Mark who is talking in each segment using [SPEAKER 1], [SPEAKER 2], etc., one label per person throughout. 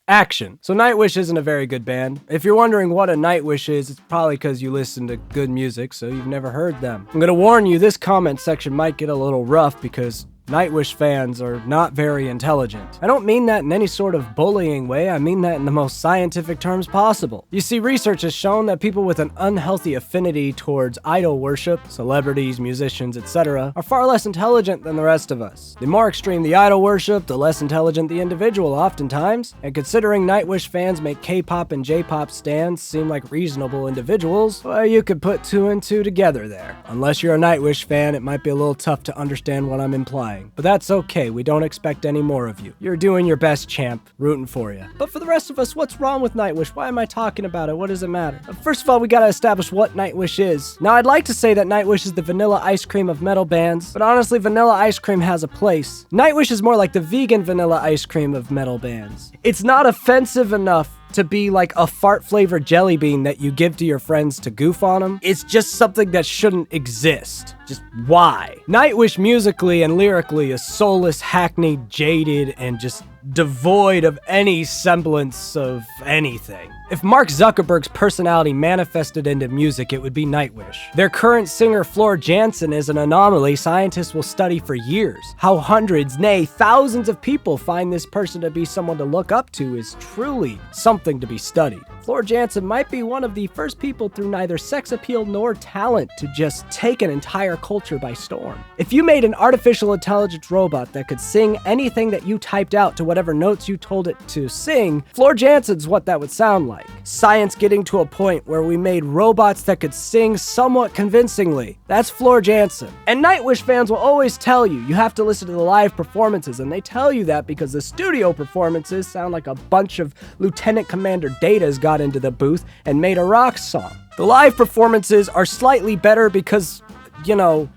[SPEAKER 1] Action. So Nightwish isn't a very good band. If you're wondering what a Nightwish is, it's probably because you listen to good music, so you've never heard them. I'm gonna warn you, this comment section might get a little rough because Nightwish fans are not very intelligent. I don't mean that in any sort of bullying way, I mean that in the most scientific terms possible. You see, research has shown that people with an unhealthy affinity towards idol worship, celebrities, musicians, etc., are far less intelligent than the rest of us. The more extreme the idol worship, the less intelligent the individual oftentimes, and considering Nightwish fans make K-pop and J-pop stans seem like reasonable individuals, well, you could put two and two together there. Unless you're a Nightwish fan, it might be a little tough to understand what I'm implying. But that's okay, we don't expect any more of you. You're doing your best, champ. Rooting for you. But for the rest of us, what's wrong with Nightwish? Why am I talking about it? What does it matter? First of all, we gotta establish what Nightwish is. Now, I'd like to say that Nightwish is the vanilla ice cream of metal bands, but honestly, vanilla ice cream has a place. Nightwish is more like the vegan vanilla ice cream of metal bands. It's not offensive enough to be like a fart-flavored jelly bean that you give to your friends to goof on them. It's just something that shouldn't exist. Just why? Nightwish musically and lyrically is soulless, hackneyed, jaded, and just devoid of any semblance of anything. If Mark Zuckerberg's personality manifested into music, it would be Nightwish. Their current singer, Floor Jansen, is an anomaly scientists will study for years. How hundreds, nay, thousands of people find this person to be someone to look up to is truly something to be studied. Floor Jansen might be one of the first people through neither sex appeal nor talent to just take an entire culture by storm. If you made an artificial intelligence robot that could sing anything that you typed out to whatever notes you told it to sing, Floor Jansen's what that would sound like. Science getting to a point where we made robots that could sing somewhat convincingly. That's Floor Jansen. And Nightwish fans will always tell you, you have to listen to the live performances, and they tell you that because the studio performances sound like a bunch of Lieutenant Commander Data's got into the booth and made a rock song. The live performances are slightly better because, you know,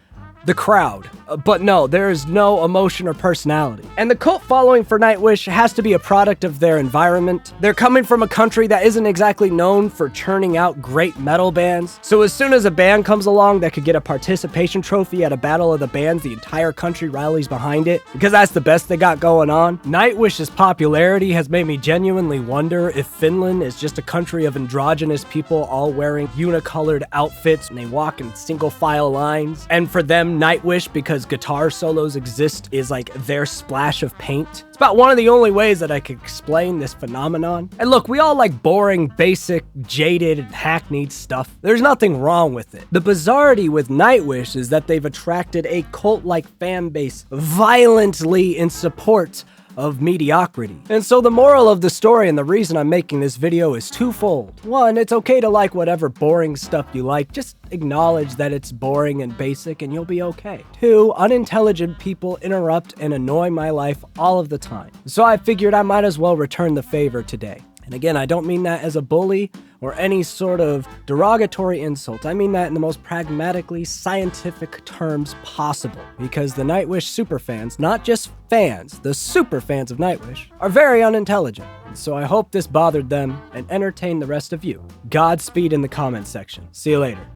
[SPEAKER 1] the crowd. But no, there is no emotion or personality. And the cult following for Nightwish has to be a product of their environment. They're coming from a country that isn't exactly known for churning out great metal bands. So as soon as a band comes along that could get a participation trophy at a battle of the bands, the entire country rallies behind it, because that's the best they got going on. Nightwish's popularity has made me genuinely wonder if Finland is just a country of androgynous people all wearing unicolored outfits and they walk in single file lines. And for them, Nightwish, because guitar solos exist, is like their splash of paint. It's about one of the only ways that I could explain this phenomenon. And look, we all like boring, basic, jaded, and hackneyed stuff. There's nothing wrong with it. The bizarrity with Nightwish is that they've attracted a cult-like fan base violently in support of mediocrity. And so the moral of the story and the reason I'm making this video is twofold. One, it's okay to like whatever boring stuff you like. Just acknowledge that it's boring and basic and you'll be okay. Two, unintelligent people interrupt and annoy my life all of the time. So I figured I might as well return the favor today. And again, I don't mean that as a bully or any sort of derogatory insult. I mean that in the most pragmatically scientific terms possible. Because the Nightwish superfans, not just fans, the superfans of Nightwish, are very unintelligent. And so I hope this bothered them and entertained the rest of you. Godspeed in the comments section. See you later.